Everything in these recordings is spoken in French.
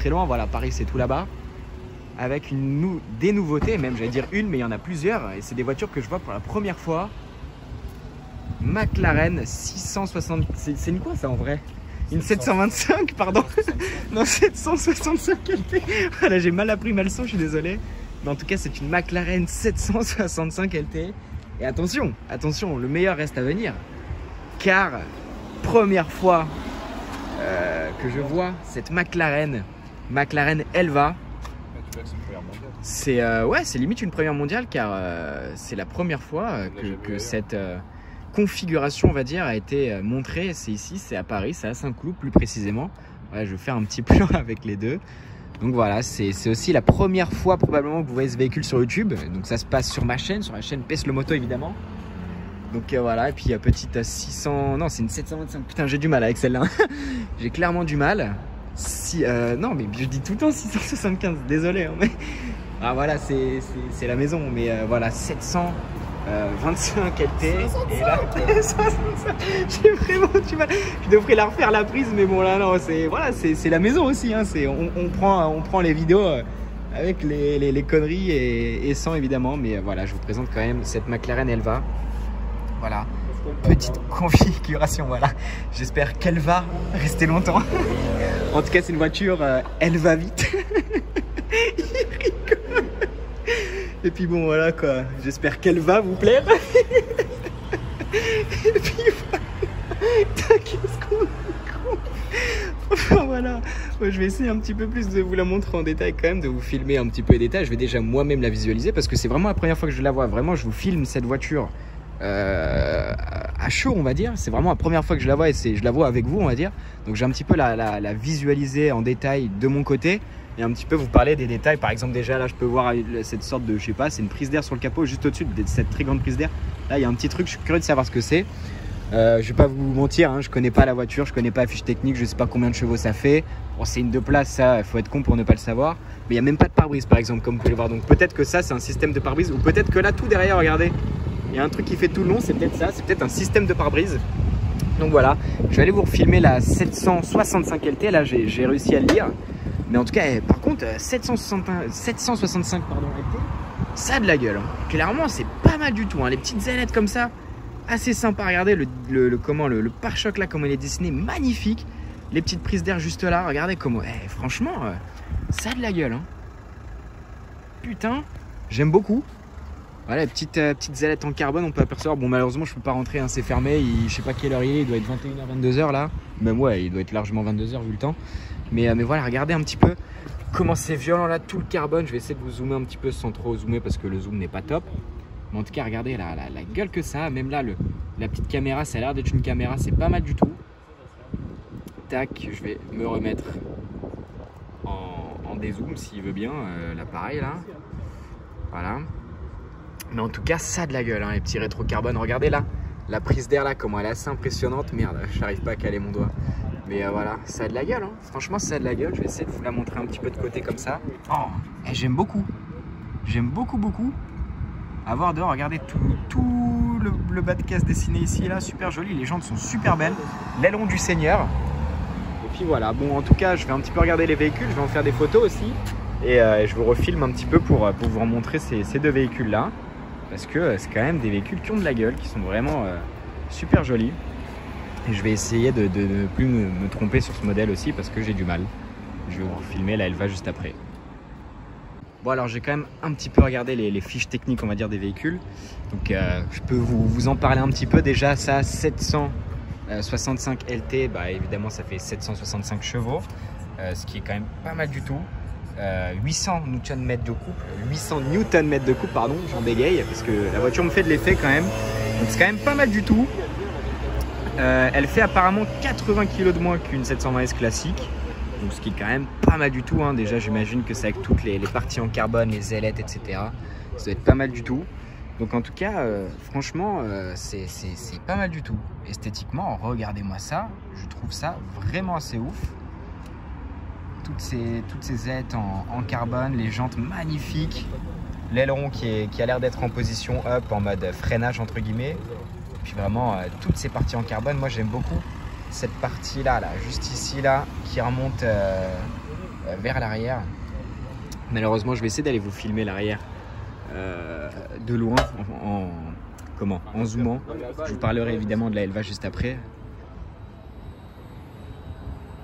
très loin. Voilà, Paris c'est tout là-bas. Avec des nouveautés, même j'allais dire une, mais il y en a plusieurs. Et c'est des voitures que je vois pour la première fois. McLaren 660. C'est une quoi ça en vrai? Une 725, pardon. Non, 765 LT. Voilà, j'ai mal appris ma leçon, je suis désolé. Mais en tout cas, c'est une McLaren 765 LT. Et attention, attention, le meilleur reste à venir. Car, première fois que je vois cette McLaren Elva. C'est ouais, c'est limite une première mondiale car c'est la première fois que cette configuration, on va dire, a été montrée. C'est ici, c'est à Paris, c'est à Saint-Cloud plus précisément. Ouais, je vais faire un petit plan avec les deux. Donc voilà, c'est aussi la première fois probablement que vous voyez ce véhicule sur YouTube. Donc ça se passe sur ma chaîne, sur la chaîne Pes le Moto évidemment. Donc voilà, et puis petite 600, non c'est une 725, putain j'ai du mal avec celle-là. J'ai clairement du mal. Non mais je dis tout le temps 675, désolé hein, mais ah voilà c'est la maison, mais voilà 725 LT et là 65. J'ai vraiment du mal, je devrais la refaire la prise, mais bon là non c'est voilà c'est la maison aussi hein, on prend les vidéos avec les conneries et sans évidemment, mais voilà je vous présente quand même cette McLaren Elva. Voilà, petite configuration, voilà. J'espère qu'elle va rester longtemps. En tout cas, c'est une voiture, elle va vite. Il rigole. Et puis bon, voilà quoi. J'espère qu'elle va vous plaire. Et puis voilà. Qu'est-ce qu'on est con. Enfin voilà. Moi, je vais essayer un petit peu plus de vous la montrer en détail quand même, de vous filmer un petit peu les détails. Je vais déjà moi-même la visualiser parce que c'est vraiment la première fois que je la vois. Vraiment, je vous filme cette voiture. À chaud on va dire, c'est vraiment la première fois que je la vois et je la vois avec vous on va dire, donc j'ai un petit peu la visualiser en détail de mon côté et un petit peu vous parler des détails. Par exemple déjà là je peux voir cette sorte de, je sais pas, c'est une prise d'air sur le capot juste au-dessus de cette très grande prise d'air. Là il y a un petit truc, je suis curieux de savoir ce que c'est. Je vais pas vous mentir hein, je connais pas la voiture, je connais pas la fiche technique, je sais pas combien de chevaux ça fait. Bon c'est une 2 places, ça il faut être con pour ne pas le savoir, mais il y a même pas de pare-brise par exemple comme vous pouvez le voir, donc peut-être que ça c'est un système de pare-brise, ou peut-être que là tout derrière regardez, il y a un truc qui fait tout le long, c'est peut-être ça, c'est peut-être un système de pare-brise. Donc voilà, je vais aller vous refilmer la 765 LT, là j'ai réussi à le lire. Mais en tout cas, par contre, 765 pardon, LT, ça a de la gueule. Hein. Clairement, c'est pas mal du tout. Hein. Les petites ailettes comme ça, assez sympa. Regardez le pare-choc là, comment il est dessiné, magnifique. Les petites prises d'air juste là, regardez comment. Franchement, ça a de la gueule. Hein. Putain, j'aime beaucoup. Voilà, les petites ailettes en carbone, on peut apercevoir. Bon, malheureusement, je peux pas rentrer, hein, c'est fermé. Je sais pas quelle heure il doit être 21h, 22h là. Même ouais, il doit être largement 22h vu le temps. Mais voilà, regardez un petit peu comment c'est violent là, tout le carbone. Je vais essayer de vous zoomer un petit peu sans trop zoomer parce que le zoom n'est pas top. Mais en tout cas, regardez la gueule que ça a. Même là, la petite caméra, ça a l'air d'être une caméra, c'est pas mal du tout. Tac, je vais me remettre en dézoom s'il veut bien, l'appareil là. Voilà. Mais en tout cas, ça a de la gueule, hein, les petits rétro-carbone. Regardez là, la prise d'air là, comment elle est assez impressionnante. Merde, j'arrive pas à caler mon doigt. Mais voilà, ça a de la gueule. Hein. Franchement, ça a de la gueule. Je vais essayer de vous la montrer un petit peu de côté comme ça. Oh, j'aime beaucoup. J'aime beaucoup, beaucoup. À voir dehors, regardez tout le bas de caisse dessiné ici, là, super joli. Les jantes sont super belles. L'aileron du Seigneur. Et puis voilà, bon, en tout cas, je vais un petit peu regarder les véhicules. Je vais en faire des photos aussi. Et je vous refilme un petit peu pour vous remontrer ces deux véhicules-là. Parce que c'est quand même des véhicules qui ont de la gueule, qui sont vraiment super jolis. Et je vais essayer de ne plus me tromper sur ce modèle aussi parce que j'ai du mal. Je vais vous filmer, là elle va juste après. Bon alors j'ai quand même un petit peu regardé les fiches techniques on va dire des véhicules. Donc je peux vous en parler un petit peu. Déjà ça 765 LT, bah évidemment ça fait 765 chevaux. Ce qui est quand même pas mal du tout. 800 Nm de couple, 800 Nm de couple, pardon, j'en bégaye parce que la voiture me fait de l'effet quand même. Donc c'est quand même pas mal du tout. Elle fait apparemment 80 kg de moins qu'une 720S classique. Donc ce qui est quand même pas mal du tout. Hein. Déjà j'imagine que c'est avec toutes les parties en carbone, les ailettes, etc. Ça doit être pas mal du tout. Donc en tout cas, franchement, c'est pas mal du tout. Esthétiquement, regardez-moi ça. Je trouve ça vraiment assez ouf. Toutes ces ailettes en carbone, les jantes magnifiques, l'aileron qui a l'air d'être en position up, en mode freinage entre guillemets, et puis vraiment toutes ces parties en carbone. Moi j'aime beaucoup cette partie là, juste ici là, qui remonte vers l'arrière. Malheureusement, je vais essayer d'aller vous filmer l'arrière de loin, en zoomant. Je vous parlerai évidemment de la Elva juste après.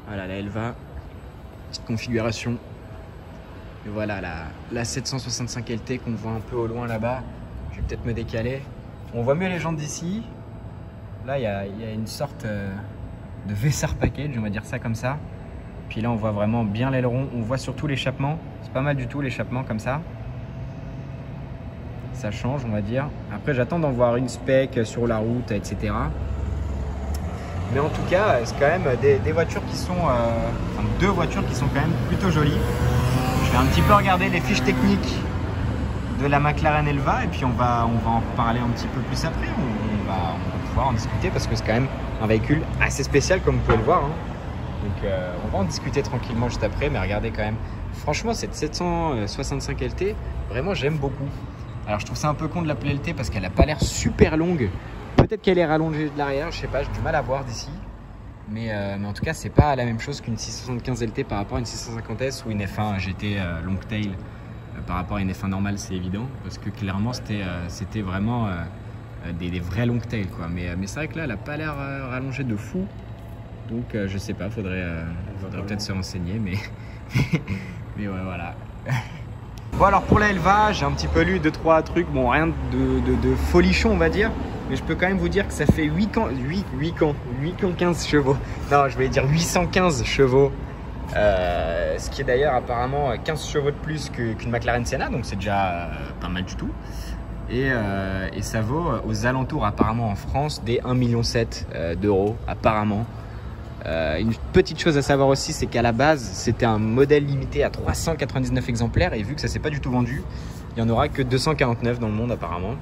Voilà la Elva, petite configuration. Et voilà la 765 LT qu'on voit un peu au loin là-bas. Je vais peut-être me décaler. On voit mieux les jantes d'ici. Là, il y a une sorte de Vessar package, on va dire ça comme ça. Puis là, on voit vraiment bien l'aileron. On voit surtout l'échappement. C'est pas mal du tout l'échappement comme ça. Ça change, on va dire. Après, j'attends d'en voir une spec sur la route, etc. Mais en tout cas, c'est quand même des voitures qui sont... enfin, deux voitures qui sont quand même plutôt jolies. Je vais un petit peu regarder les fiches techniques de la McLaren Elva et puis on va en parler un petit peu plus après. On va pouvoir en discuter parce que c'est quand même un véhicule assez spécial comme vous pouvez le voir. Hein. Donc on va en discuter tranquillement juste après, mais regardez quand même. Franchement, cette 765 LT, vraiment j'aime beaucoup. Alors je trouve ça un peu con de l'appeler LT parce qu'elle n'a pas l'air super longue. Peut-être qu'elle est rallongée de l'arrière, je sais pas, j'ai du mal à voir d'ici. Mais en tout cas, c'est pas la même chose qu'une 675 LT par rapport à une 650S ou une F1 GT Longtail par rapport à une F1 normale, c'est évident. Parce que clairement, c'était vraiment des vrais Longtail, quoi. Mais c'est vrai que là, elle n'a pas l'air rallongée de fou. Donc je sais pas, faudrait peut-être se renseigner. Mais ouais, voilà. Bon, alors pour la Elva, j'ai un petit peu lu 2-3 trucs. Bon, rien de folichon, on va dire. Mais je peux quand même vous dire que ça fait 815 chevaux. Non, je vais dire 815 chevaux. Ce qui est d'ailleurs apparemment 15 chevaux de plus qu'une McLaren Senna. Donc c'est déjà pas mal du tout. Et ça vaut aux alentours apparemment en France des 1,7 million d'euros apparemment. Une petite chose à savoir aussi, c'est qu'à la base, c'était un modèle limité à 399 exemplaires. Et vu que ça s'est pas du tout vendu, il n'y en aura que 249 dans le monde apparemment.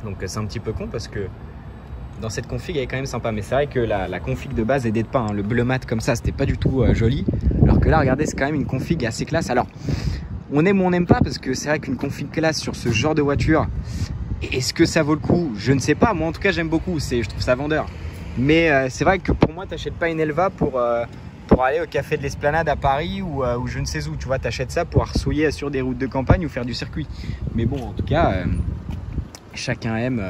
Donc c'est un petit peu con parce que dans cette config elle est quand même sympa. Mais c'est vrai que la config de base aidait pas, hein. Le bleu mat comme ça c'était pas du tout joli. Alors que là regardez, c'est quand même une config assez classe. Alors on aime ou on n'aime pas parce que c'est vrai qu'une config classe sur ce genre de voiture, est-ce que ça vaut le coup? Je ne sais pas. Moi en tout cas j'aime beaucoup, je trouve ça vendeur. Mais c'est vrai que pour moi t'achètes pas une Elva pour aller au café de l'Esplanade à Paris ou je ne sais où. Tu vois, t'achètes ça pour arsouiller sur des routes de campagne ou faire du circuit. Mais bon, en tout cas chacun aime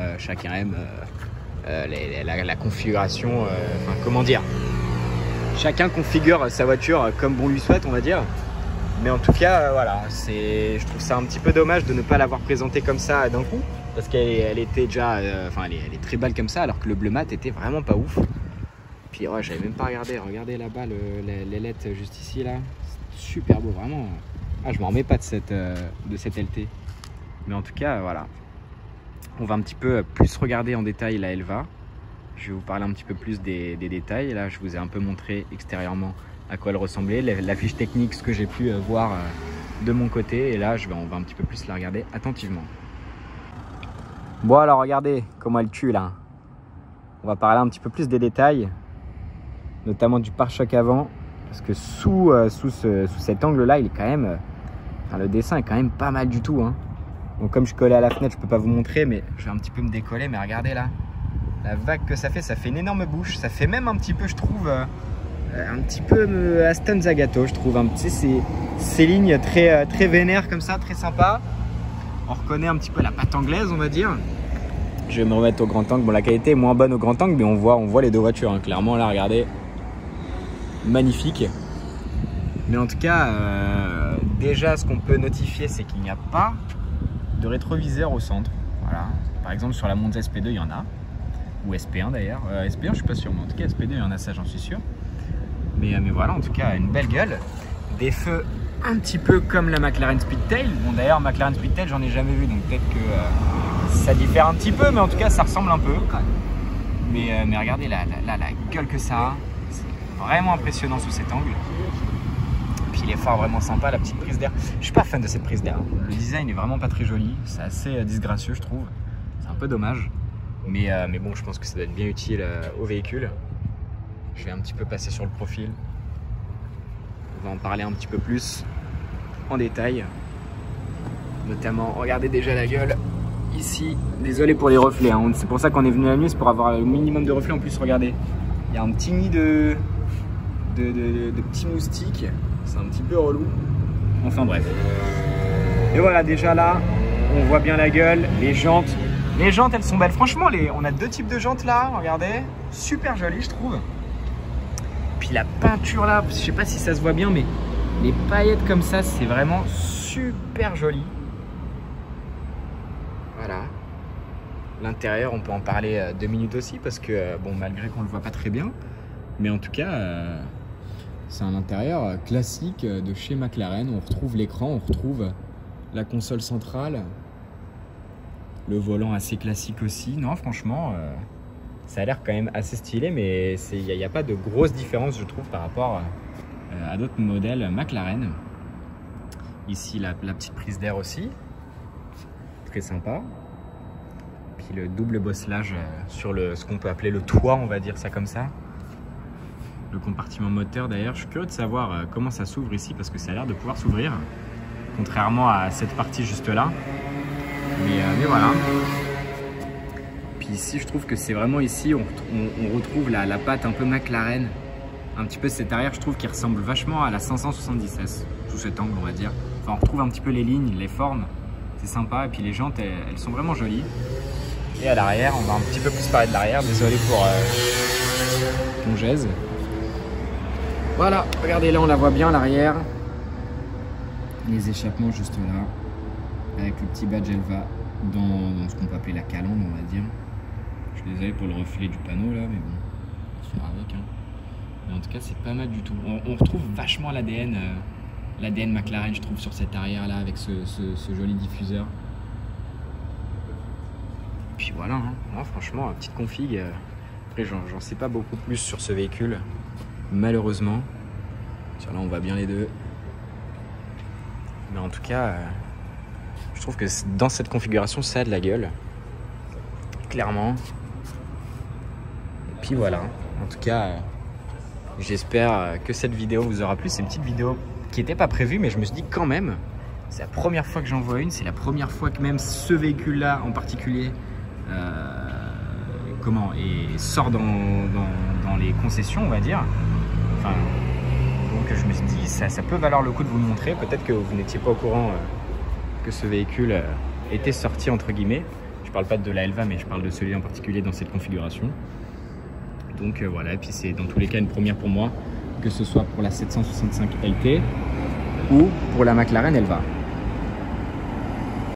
la configuration, enfin comment dire, chacun configure sa voiture comme bon lui souhaite, on va dire. Mais en tout cas voilà, je trouve ça un petit peu dommage de ne pas l'avoir présentée comme ça d'un coup, parce qu'elle était déjà elle est très belle comme ça, alors que le bleu mat était vraiment pas ouf. Puis ouais, j'avais même pas regardé là-bas l'ailette juste ici là, super beau vraiment. Ah, je m'en remets pas de cette LT. Mais en tout cas voilà, on va un petit peu plus regarder en détail la Elva. Je vais vous parler un petit peu plus des détails. Là, je vous ai un peu montré extérieurement à quoi elle ressemblait, la fiche technique, ce que j'ai pu voir de mon côté. Et là, on va un petit peu plus la regarder attentivement. Bon, alors regardez comment elle tue là. On va parler un petit peu plus des détails, notamment du pare-choc avant. Parce que sous cet angle-là, il est quand même... le dessin est quand même pas mal du tout, hein. Donc comme je suis collé à la fenêtre, je peux pas vous montrer, mais je vais un petit peu me décoller. Mais regardez là, la vague que ça fait une énorme bouche. Ça fait même un petit peu, je trouve, un petit peu Aston Zagato, je trouve. Un petit, ces lignes très vénères comme ça, très sympa. On reconnaît un petit peu la patte anglaise, on va dire. Je vais me remettre au grand angle. Bon, la qualité est moins bonne au grand angle, mais on voit les deux voitures, hein. Clairement là, regardez, magnifique. Mais en tout cas, déjà, ce qu'on peut notifier, c'est qu'il n'y a pas de rétroviseur au centre. Voilà. Par exemple, sur la Monza SP2, il y en a. Ou SP1 d'ailleurs. SP1, je suis pas sûr, mais en tout cas, SP2, il y en a, ça, j'en suis sûr. Mais voilà, en tout cas, une belle gueule. Des feux un petit peu comme la McLaren Speedtail. Bon, d'ailleurs, McLaren Speedtail, j'en ai jamais vu, donc peut-être que ça diffère un petit peu, mais en tout cas, ça ressemble un peu. Mais regardez la gueule que ça a. C'est vraiment impressionnant sous cet angle. Puis les phares vraiment sympa, la petite prise d'air. Je suis pas fan de cette prise d'air. Le design est vraiment pas très joli. C'est assez disgracieux, je trouve. C'est un peu dommage. Mais bon, je pense que ça doit être bien utile au véhicule. Je vais un petit peu passer sur le profil. On va en parler un petit peu plus en détail. Notamment, regardez déjà la gueule ici. Désolé pour les reflets, hein. C'est pour ça qu'on est venu la nuit, c'est pour avoir le minimum de reflets. En plus, regardez, il y a un petit nid de petits moustiques. C'est un petit peu relou. Enfin bref. Et voilà, déjà là, on voit bien la gueule, les jantes. Les jantes, elles sont belles. Franchement, on a deux types de jantes là, regardez. Super jolies, je trouve. Puis la peinture là, je sais pas si ça se voit bien, mais les paillettes comme ça, c'est vraiment super joli. Voilà. L'intérieur, on peut en parler 2 minutes aussi parce que, bon, malgré qu'on le voit pas très bien, mais en tout cas, c'est un intérieur classique de chez McLaren. On retrouve l'écran, on retrouve la console centrale, le volant assez classique aussi. Non, franchement, ça a l'air quand même assez stylé, mais il n'y a pas de grosse différence, je trouve, par rapport à d'autres modèles McLaren. Ici, la petite prise d'air aussi, très sympa. Puis le double bosselage sur ce qu'on peut appeler le toit, on va dire ça comme ça. Le compartiment moteur d'ailleurs, je suis curieux de savoir comment ça s'ouvre ici parce que ça a l'air de pouvoir s'ouvrir, contrairement à cette partie juste là. Mais voilà. Puis ici, je trouve que c'est vraiment ici, on retrouve la patte un peu McLaren. Un petit peu cet arrière, je trouve, qui ressemble vachement à la 570S, sous cet angle, on va dire. Enfin, on retrouve un petit peu les lignes, les formes, c'est sympa. Et puis les jantes, elles sont vraiment jolies. Et à l'arrière, on va un petit peu plus parler de l'arrière. Désolé pour ton gèse. Voilà, regardez là, on la voit bien l'arrière. Les échappements juste là. Avec le petit badge Elva dans ce qu'on peut appeler la calandre, on va dire. Je suis désolé pour le reflet du panneau là, mais bon, on va faire avec. Hein. Mais en tout cas, c'est pas mal du tout. On retrouve vachement l'ADN McLaren, je trouve, sur cette arrière là, avec ce joli diffuseur. Puis voilà, hein. Non, franchement, petite config. Après, j'en sais pas beaucoup plus sur ce véhicule, malheureusement. Tiens, là, on voit bien les deux. Mais en tout cas, je trouve que dans cette configuration, ça a de la gueule. Clairement. Et puis voilà. En tout cas, j'espère que cette vidéo vous aura plu. C'est une petite vidéo qui n'était pas prévue, mais je me suis dit quand même, c'est la première fois que j'en vois une. C'est la première fois que même ce véhicule-là en particulier sort dans les concessions, on va dire. Enfin, donc je me suis dit, ça peut valoir le coup de vous le montrer. Peut-être que vous n'étiez pas au courant que ce véhicule était sorti entre guillemets. Je parle pas de la Elva, mais je parle de celui en particulier dans cette configuration. Donc voilà, et puis c'est dans tous les cas une première pour moi, que ce soit pour la 765 LT ou pour la McLaren Elva.